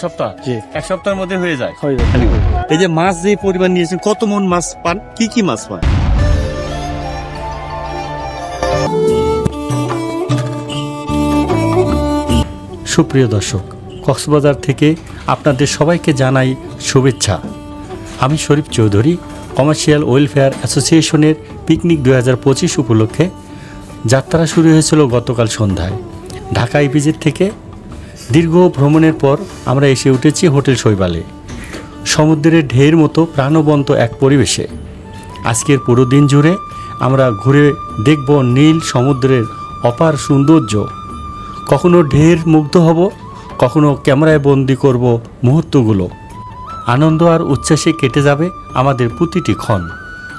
সপ্তাহ? জি। এক সপ্তাহের মধ্যে হয়ে যায়। হয়ে যায়। এই যে মাছ যে পরিমাণ নিয়েছেন, কত মন মাছ পান? কি কি মাছ পান? সুপ্রিয় দর্শক, কক্সবাজার থেকে আপনাদের সবাইকে জানাই শুভেচ্ছা। আমি শরীফ চৌধুরী, কমার্শিয়াল ওয়েলফেয়ার অ্যাসোসিয়েশনের পিকনিক 2025 উপলক্ষে যাত্রা শুরু হয়েছিল গতকাল সন্ধ্যায় ঢাকা ইপিজেড থেকে। দীর্ঘ ভ্রমণের পর আমরা এসে উঠেছি হোটেল শৈবালে, সমুদ্রের ঢেউয়ের মতো প্রাণবন্ত এক পরিবেশে। আজকের পুরো দিন জুড়ে আমরা ঘুরে দেখব নীল সমুদ্রের অপার সৌন্দর্য। কখনো ঢেউয়ে মুগ্ধ হব, কখনো ক্যামেরায় বন্দি করব মুহূর্তগুলো। আনন্দ আর উচ্ছ্বাসে কেটে যাবে আমাদের প্রতিটি ক্ষণ।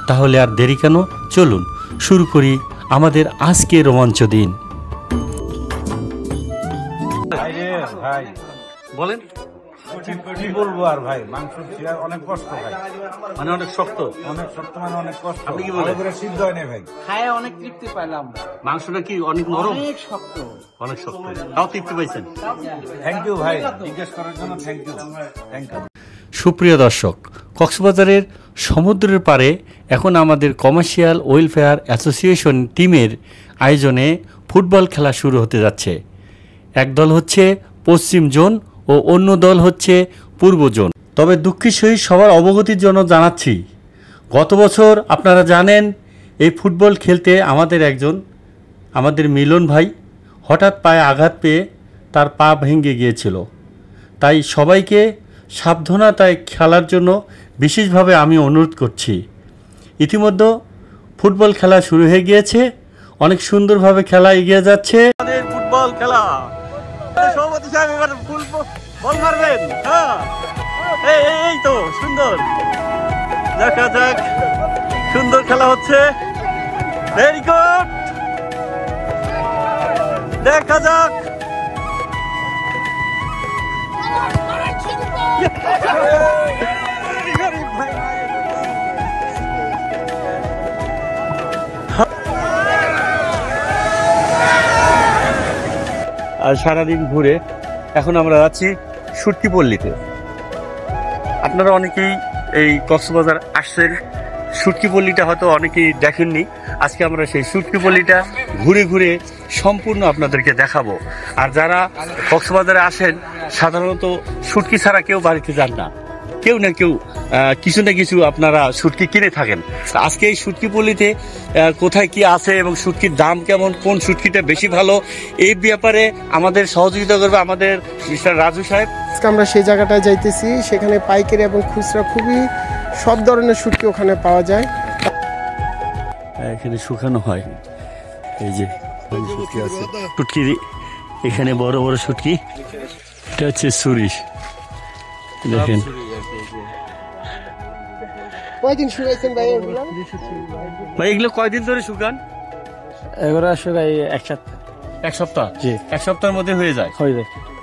তাহলে আর দেরি কেন, চলুন শুরু করি আমাদের আজকের রোমাঞ্চ দিন। ভাই বলেন, কি বলবো আর ভাই, মাংস ছিঁড়া অনেক কষ্ট ভাই, মানে অনেক শক্ত। অনেক শক্ত, মানে অনেক কষ্ট। আপনি কি বলেন? ভালো করে সিদ্ধ হয় না ভাই। খায় অনেক তৃপ্তি পাইলাম। মাংসটা কি অনেক নরম? অনেক শক্ত। অনেক শক্ত, তাও তৃপ্তি পাইছেন। থ্যাংক ইউ ভাই, জিজ্ঞেস করার জন্য থ্যাংক ইউ। Thank you. সুপ্রিয় দর্শক, কক্সবাজারের সমুদ্রের পাড়ে এখন আমাদের কমার্শিয়াল ওয়েলফেয়ার অ্যাসোসিয়েশন টিমের আয়োজনে ফুটবল খেলা শুরু হতে যাচ্ছে। এক দল হচ্ছে পশ্চিম জোন ও অন্য দল হচ্ছে পূর্ব জোন। তবে দুঃখের সহিত সবার অবগতির জন্য জানাচ্ছি, গত বছর আপনারা জানেন এই ফুটবল খেলতে আমাদের মিলন ভাই হঠাৎ পায়ে আঘাত পেয়ে তার পা ভেঙে গিয়েছিল। তাই সবাইকে সাবধানতায় খেলার জন্য বিশেষভাবে আমি অনুরোধ করছি। ইতিমধ্যে ফুটবল খেলা শুরু হয়ে গিয়েছে, অনেক সুন্দরভাবে খেলা এগিয়ে যাচ্ছে। আমাদের ফুটবল খেলা, সভাপতি সাহেব এবার বল মারবেন। হ্যাঁ, এই তো সুন্দর, দেখা যাক, সুন্দর খেলা হচ্ছে, ভেরি গুড, দেখা যাক। আর সারাদিন ঘুরে এখন আমরা যাচ্ছি সুটকিপল্লীতে। আপনারা অনেকেই এই কক্সবাজার আসছেন, সুটকিপল্লীটা হয়তো অনেকেই দেখেননি। আজকে আমরা সেই সুটকিপল্লীটা ঘুরে ঘুরে সম্পূর্ণ আপনাদেরকে দেখাবো। আর যারা কক্সবাজারে আসেন, সাধারণত শুটকি ছাড়া কেউ বাড়িতে যান না, কেউ না কেউ কিছু না কিছু আপনারা শুটকি কিনে থাকেন। আজকে এই শুটকিপল্লীতে কোথায় কি আছে এবং শুটকির দাম কেমন, কোন শুটকিটা বেশি ভালো, এই ব্যাপারে আমাদের সহযোগিতা করবে আমাদের মিস্টার রাজু সাহেব। আজকে আমরা সেই জায়গাটায় যাইতেছি, সেখানে পাইকারি এবং খুচরা খুবই সব ধরনের শুটকি ওখানে পাওয়া যায়। এখানে শুকানো হয়, এই যে শুটকি আছে, শুটকি এখানে বড় বড় শুটকি, এটা হচ্ছে সুরিশ, দেখেন। কয়দিন শুকাইছেন ভাই এগুলো? ভাই এগুলো কয়দিন ধরে শুকান? এগুলো শুকাই এক সপ্তাহ। এক সপ্তাহ? জি। এক সপ্তাহের মধ্যে হয়ে যায়।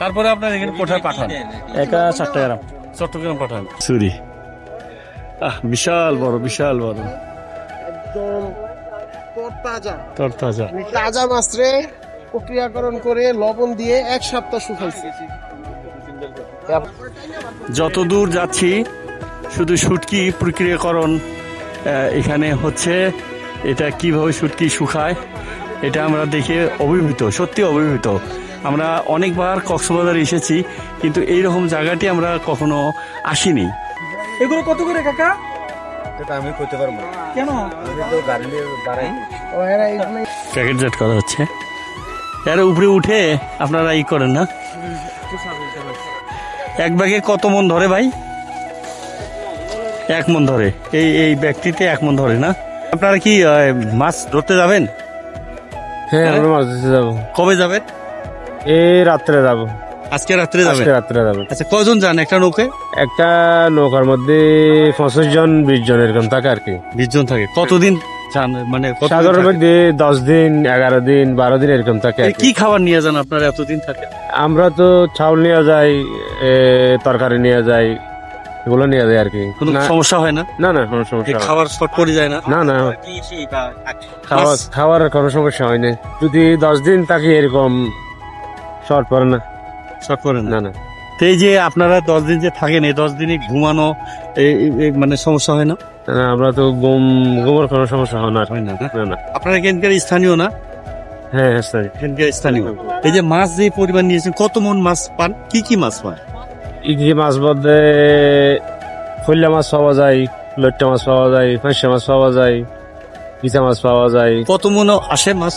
তারপরে আপনার এখানে কোথায় পাঠান? একা চট্টগ্রাম। চট্টগ্রাম পাঠান। সুরি, বিশাল বড়, বিশাল বড়, একদম তরতাজা তাজা মাছ রে প্রক্রিয়াকরণ করে লবণ দিয়ে এক সপ্তাহ শুকাইছে। যত দূর যাচ্ছি শুধু শুটকি প্রক্রিয়াকরণ এখানে হচ্ছে। এটা কিভাবে শুটকি শুকায় এটা আমরা দেখে অভিভূত, সত্যি অভিভূত। আমরা অনেকবার কক্সবাজার এসেছি, কিন্তু এইরকম জায়গাটি আমরা কখনো আসিনি। এগুলো কত করে কাকা? এটা আমি কইতে পারবো না। কেন? আমি তো গাড়ি বাড়াই। প্যাকেটজাত করা হচ্ছে, এর উপরে উঠে আপনারা ই করেন না। এক ব্যাগে কত মন ধরে ভাই? 1 মন ধরে, এই ব্যক্তিতে 1 মন ধরে না? আপনারা কি মাছ ধরতে যাবেন? হ্যাঁ, আমরা মাছ ধরতে যাবো। কবে যাবেন? এই রাত্রে যাবো। আজকে রাত্রে যাবেন? রাত্রে যাবো। আচ্ছা, কজন যান একটা নৌকে? একটা নৌকার মধ্যে 25 জন 20 জন এরকম থাকে আর কি। 20 জন থাকে। কতদিন যান, মানে সাগরের মধ্যে 10 দিন 11 দিন 12 দিন এরকম থাকে। কি খাবার নিয়ে যান আপনারা এতদিন থাকে? আমরা তো চাউল নিয়ে যাই, তরকারি নিয়ে যাই, এগুলো নিয়ে যাই আর কি। কোনো সমস্যা হয় না? না না, কোনো সমস্যা হয় না। খাবার শর্ট পড়ে যায় না? না না, খাওয়ার কোনো সমস্যা হয় না। যদি 10 দিন থাকি এরকম শর্ট পড়ে না। শর্ট পড়ে না না। তো এই যে আপনারা 10 দিন যে থাকেন, এই 10 দিনে ঘুমানো মানে সমস্যা হয় না? আমরা তো গোবর কোনো সমস্যা হয় না। না। আপনারা এখানকার স্থানীয় না? হ্যাঁ, এখানকার স্থানীয়। এই যে মাছ যে পরিমাণ নিয়েছেন, কত মন মাছ পান? কি কি মাছ পান? ইগি মাছ বলতে ফল্লা মাছ পাওয়া যায়, লইট্টা মাছ পাওয়া যায়, ফাঁসা মাছ পাওয়া যায়, ইচা মাছ পাওয়া যায়। কত মন আসে মাছ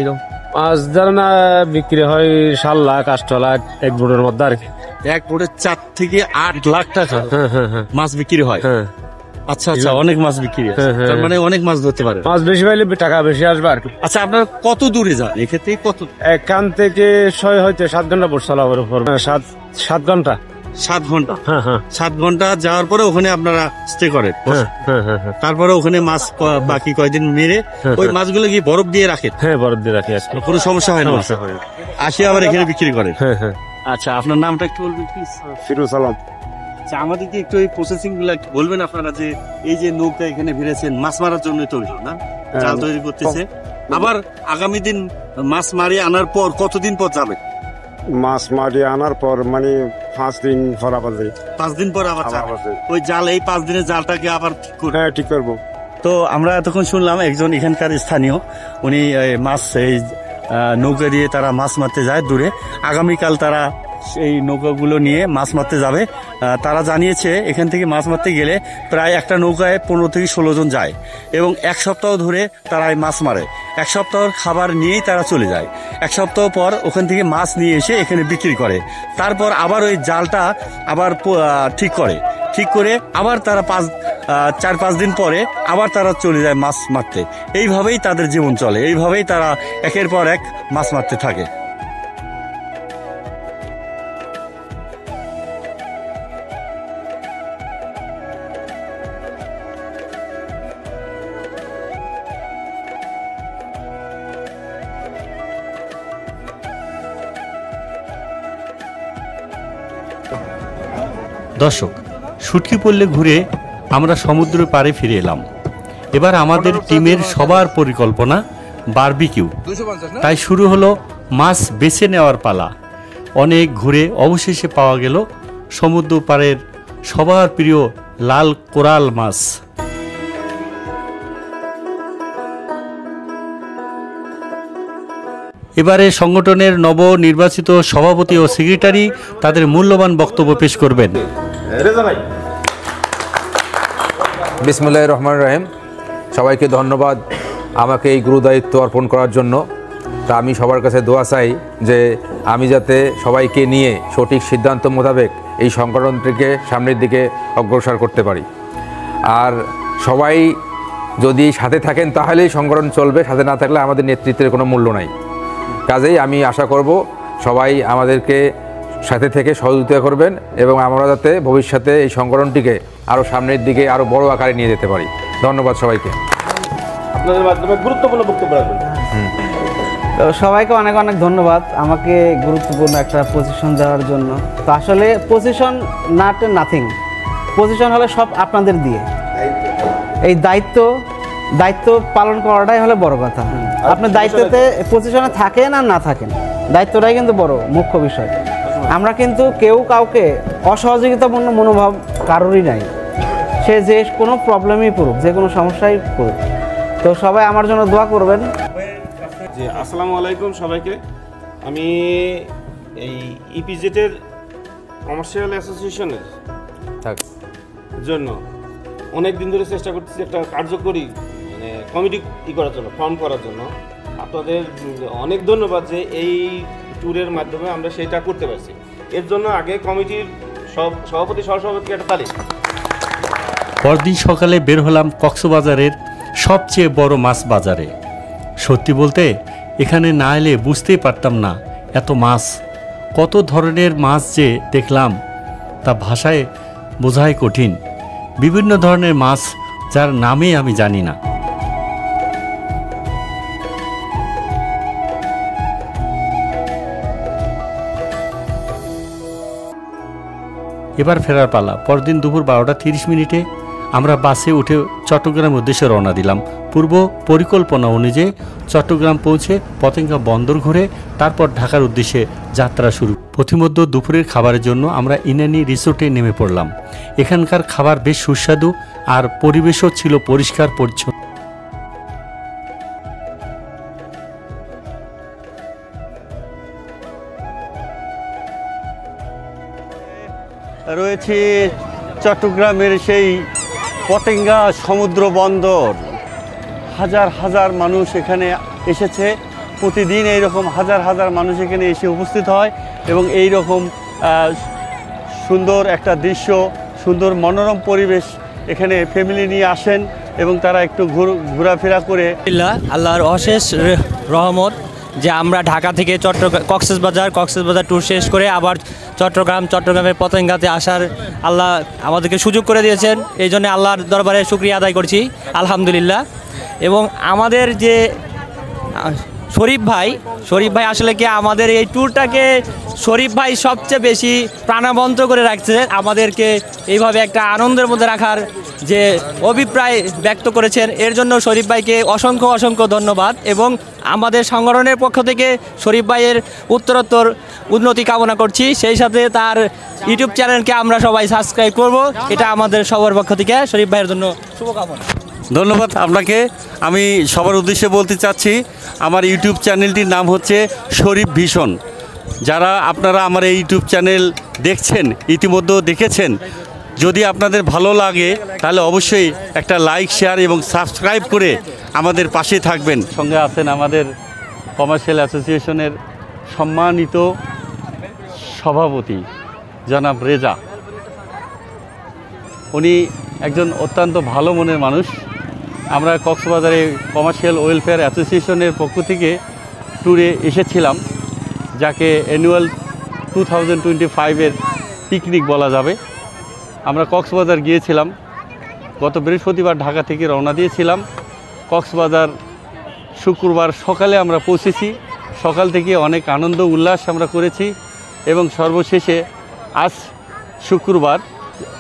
এরকম? মাছ ধরে না বিক্রি হয় 7 লাখ 8 লাখ এক বোটের মধ্যে আর কি। এক বোটে 4 থেকে 8 লাখ টাকা মাছ বিক্রি হয়। আচ্ছা আচ্ছা, অনেক মাছ বিক্রি হয়, তার মানে অনেক মাছ ধরতে পারে। মাছ বেশি পাইলে টাকা বেশি আসবে আর কি। আচ্ছা, আপনার কত দূরে যান এক্ষেত্রে? কত? এখান থেকে 6 হইতে 7 ঘন্টা বোট চালাবার উপর। 7 ঘন্টা। 7 ঘন্টা? 7 ঘন্টা যাওয়ার পরে ওখানে আপনারা স্টে করেন? তারপরে ওখানে মাছ বাকি কয়দিন মেরে ওই মাছগুলো কি বরফ দিয়ে রাখেন? হ্যাঁ, বরফ দিয়ে রাখি আজকে। কোনো সমস্যা হয় না? আসি আবার এখানে বিক্রি করেন? হ্যাঁ। আচ্ছা, আপনার নামটা একটু বলবেন প্লিজ? ফিরোজ আলম। আচ্ছা, আমাদেরকে একটু এই প্রসেসিং গুলো একটু বলবেন আপনারা, যে এই যে নৌকা এখানে ভিড়েছেন মাছ মারার জন্য তৈরি না, জাল তৈরি করতেছে, আবার আগামী দিন মাছ মারি আনার পর কতদিন পর যাবে? মাছ মারি আনার পর মানে 5 দিন পর আবার যাই। 5 দিন পর আবার যাবে ওই জাল? এই 5 দিনের জালটাকে আবার ঠিক করবে? হ্যাঁ, ঠিক করবো। তো আমরা এতক্ষণ শুনলাম একজন এখানকার স্থানীয়, উনি মাছ এই নৌকা দিয়ে তারা মাছ মারতে যায় দূরে। আগামীকাল তারা সেই নৌকাগুলো নিয়ে মাছ মারতে যাবে। তারা জানিয়েছে এখান থেকে মাছ মারতে গেলে প্রায় একটা নৌকায় 15 থেকে 16 জন যায় এবং 1 সপ্তাহ ধরে তারা এই মাছ মারে। 1 সপ্তাহের খাবার নিয়েই তারা চলে যায়। 1 সপ্তাহ পর ওখান থেকে মাছ নিয়ে এসে এখানে বিক্রি করে। তারপর আবার ওই জালটা আবার ঠিক করে আবার তারা 4-5 দিন পরে আবার তারা চলে যায় মাছ মারতে। এইভাবেই তাদের জীবন চলে, এইভাবেই তারা একের পর এক মাছ মারতে থাকে। দর্শক, শুটকি পড়লে ঘুরে আমরা সমুদ্র পাড়ে ফিরে এলাম। এবার আমাদের টিমের সবার পরিকল্পনা বারবিকিউ। তাই শুরু হলো মাছ বেছে নেওয়ার পালা। অনেক ঘুরে অবশেষে পাওয়া গেল সমুদ্র পাড়ের সবার প্রিয় লাল কোরাল মাছ। এবারে সংগঠনের নবনির্বাচিত সভাপতি ও সেক্রেটারি তাদের মূল্যবান বক্তব্য পেশ করবেন। বিসমিল্লাহির রহমানির রহিম। সবাইকে ধন্যবাদ আমাকে এই গুরুদায়িত্ব অর্পণ করার জন্য। তা আমি সবার কাছে দোয়া চাই যে আমি যাতে সবাইকে নিয়ে সঠিক সিদ্ধান্ত মোতাবেক এই সংগঠনটিকে সামনের দিকে অগ্রসর করতে পারি। আর সবাই যদি সাথে থাকেন তাহলেই সংগঠন চলবে, সাথে না থাকলে আমাদের নেতৃত্বের কোনো মূল্য নাই। কাজেই আমি আশা করব সবাই আমাদেরকে সাথে থেকে সহযোগিতা করবেন এবং আমরা যাতে ভবিষ্যতে এই সংগঠনটিকে আরও সামনের দিকে আরও বড় আকারে নিয়ে যেতে পারি। ধন্যবাদ সবাইকে। আপনাদের মাধ্যমে গুরুত্বপূর্ণ বক্তব্য রাখবেন। তো সবাইকে অনেক অনেক ধন্যবাদ আমাকে গুরুত্বপূর্ণ একটা পজিশন দেওয়ার জন্য। তো আসলে পজিশন নট নাথিং, পজিশন হলে সব আপনাদের দিয়ে। এই দায়িত্ব পালন করাটাই হলো বড় কথা। আপনার দায়িত্বতে পজিশনে থাকেন আর না থাকেন, দায়িত্বটাই কিন্তু বড় মুখ্য বিষয়। আমরা কিন্তু কেউ কাউকে অসহযোগিতাপূর্ণ মনোভাব কারোরই নাই, সে যে কোনো প্রবলেমই পড়ুক, যে কোনো সমস্যাই পড়ুক। তো সবাই আমার জন্য দোয়া করবেন। জি, আসসালামু আলাইকুম সবাইকে। আমি এই ইপিজেটের কমার্শিয়াল অ্যাসোসিয়েশনের জন্য অনেক দিন ধরে চেষ্টা করতেছি একটা কার্যকরী মানে কমিটি করার জন্য, ফর্ম করার জন্য। আপনাদের অনেক ধন্যবাদ যে এই ট্যুরের মাধ্যমে আমরা সেটা করতে পারছি। এর জন্য আগে কমিটির সভাপতি সহসভাপতিকে একটা তালিকা। পরদিন সকালে বের হলাম কক্সবাজারের সবচেয়ে বড় মাছ বাজারে। সত্যি বলতে এখানে না এলে বুঝতেই পারতাম না এত মাছ, কত ধরনের মাছ যে দেখলাম তা ভাষায় বোঝাই কঠিন। বিভিন্ন ধরনের মাছ যার নামে আমি জানি না। এবার ফেরার পালা। পরদিন দুপুর 12টা 30 মিনিটে আমরা বাসে উঠে চট্টগ্রামের উদ্দেশ্যে রওনা দিলাম। পূর্ব পরিকল্পনা অনুযায়ী চট্টগ্রাম পৌঁছে পতেঙ্গা বন্দর ঘুরে তারপর ঢাকার উদ্দেশ্যে যাত্রা শুরু। পথিমধ্যে দুপুরের খাবারের জন্য আমরা ইনানি রিসোর্টে নেমে পড়লাম। এখানকার খাবার বেশ সুস্বাদু আর পরিবেশও ছিল পরিষ্কার পরিচ্ছন্ন। রয়েছে চট্টগ্রামের সেই পতেঙ্গা সমুদ্র বন্দর। হাজার হাজার মানুষ এখানে এসেছে, প্রতিদিন এইরকম হাজার হাজার মানুষ এখানে এসে উপস্থিত হয় এবং এই রকম সুন্দর একটা দৃশ্য, সুন্দর মনোরম পরিবেশ এখানে ফ্যামিলি নিয়ে আসেন এবং তারা একটু ঘোরাফেরা করে। আল্লাহর অশেষ রহমত যে আমরা ঢাকা থেকে কক্সবাজার ট্যুর শেষ করে আবার চট্টগ্রামের পতেঙ্গাতে আসার আল্লাহ আমাদেরকে সুযোগ করে দিয়েছেন। এই জন্য আল্লাহর দরবারে শুকরিয়া আদায় করছি, আলহামদুলিল্লাহ। এবং আমাদের যে শরীফ ভাই আসলে কি আমাদের এই ট্যুরটাকে শরীফ ভাই সবচেয়ে বেশি প্রাণবন্ত করে রাখছে, আমাদেরকে এইভাবে একটা আনন্দের মধ্যে রাখার যে অভিপ্রায় ব্যক্ত করেছেন, এর জন্য শরীফ ভাইকে অসংখ্য ধন্যবাদ। এবং আমাদের সংগঠনের পক্ষ থেকে শরীফ ভাইয়ের উত্তরোত্তর উন্নতি কামনা করছি, সেই সাথে তার ইউটিউব চ্যানেলকে আমরা সবাই সাবস্ক্রাইব করব, এটা আমাদের সবার পক্ষ থেকে শরীফ ভাইয়ের জন্য শুভকামনা। ধন্যবাদ আপনাকে। আমি সবার উদ্দেশ্যে বলতে চাচ্ছি আমার ইউটিউব চ্যানেলটির নাম হচ্ছে শরীফ ভিশন। যারা আপনারা আমার এই ইউটিউব চ্যানেল দেখছেন, ইতিমধ্যেও দেখেছেন, যদি আপনাদের ভালো লাগে তাহলে অবশ্যই একটা লাইক, শেয়ার এবং সাবস্ক্রাইব করে আমাদের পাশে থাকবেন। সঙ্গে আছেন আমাদের কমার্শিয়াল অ্যাসোসিয়েশনের সম্মানিত সভাপতি জনাব রেজা। উনি একজন অত্যন্ত ভালো মনের মানুষ। আমরা কক্সবাজারে কমার্শিয়াল ওয়েলফেয়ার অ্যাসোসিয়েশনের পক্ষ থেকে ট্যুরে এসেছিলাম, যাকে অ্যানুয়াল 2025-এর পিকনিক বলা যাবে। আমরা কক্সবাজার গিয়েছিলাম, গত বৃহস্পতিবার ঢাকা থেকে রওনা দিয়েছিলাম। কক্সবাজার শুক্রবার সকালে আমরা পৌঁছেছি। সকাল থেকে অনেক আনন্দ উল্লাস আমরা করেছি এবং সর্বশেষে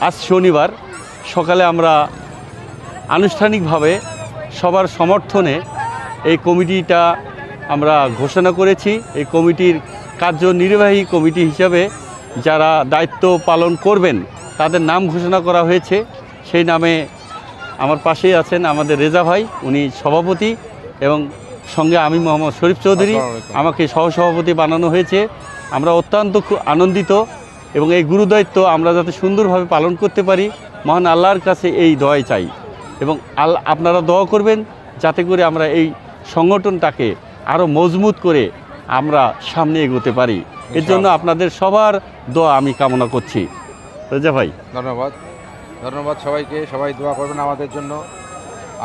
আজ শনিবার সকালে আমরা আনুষ্ঠানিকভাবে সবার সমর্থনে এই কমিটিটা আমরা ঘোষণা করেছি। এই কমিটির কার্যনির্বাহী কমিটি হিসাবে যারা দায়িত্ব পালন করবেন তাদের নাম ঘোষণা করা হয়েছে। সেই নামে আমার পাশেই আছেন আমাদের রেজা ভাই, উনি সভাপতি, এবং সঙ্গে আমি মোহাম্মদ শরীফ চৌধুরী, আমাকে সহসভাপতি বানানো হয়েছে। আমরা অত্যন্ত আনন্দিত এবং এই গুরুদায়িত্ব আমরা যাতে সুন্দরভাবে পালন করতে পারি, মহান আল্লাহর কাছে এই দোয়াই চাই। এবং আপনারা দোয়া করবেন যাতে করে আমরা এই সংগঠনটাকে আরও মজবুত করে আমরা সামনে এগোতে পারি। এর জন্য আপনাদের সবার দোয়া আমি কামনা করছি। রেজা ভাই, ধন্যবাদ সবাইকে। সবাই দোয়া করবেন আমাদের জন্য।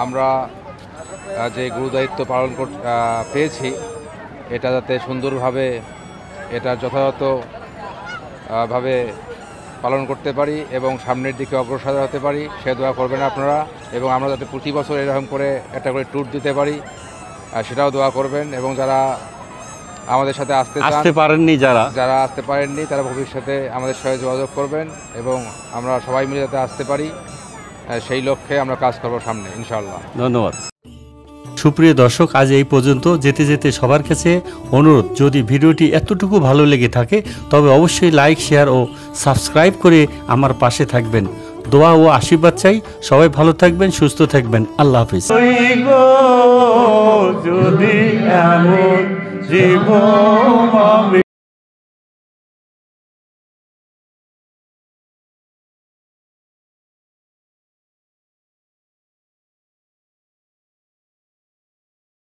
আমরা যে গুরুদায়িত্ব পালন পেয়েছি এটা যাতে সুন্দরভাবে, এটা যথাযথভাবে পালন করতে পারি এবং সামনের দিকে অগ্রসর হতে পারি, সে দোয়া করবেন আপনারা। এবং আমরা যাতে প্রতি বছর এরকম করে একটা করে ট্যুর দিতে পারি সেটাও দোয়া করবেন। এবং যারা আমাদের সাথে আসতে পারেননি তারা ভবিষ্যতে আমাদের সাথে যোগাযোগ করবেন এবং আমরা সবাই মিলে যাতে আসতে পারি, সেই লক্ষ্যে আমরা কাজ করব সামনে ইনশাআল্লাহ। ধন্যবাদ। সুপ্রিয় দর্শক, আজ এই পর্যন্ত। যেতে যেতে সবার কাছে অনুরোধ, যদি ভিডিওটি এতটুকু ভালো লেগে থাকে তবে অবশ্যই লাইক, শেয়ার ও সাবস্ক্রাইব করে আমার পাশে থাকবেন। দোয়া ও আশীর্বাদ চাই। সবাই ভালো থাকবেন, সুস্থ থাকবেন। আল্লাহ হাফিজ। যদি এমন জীবন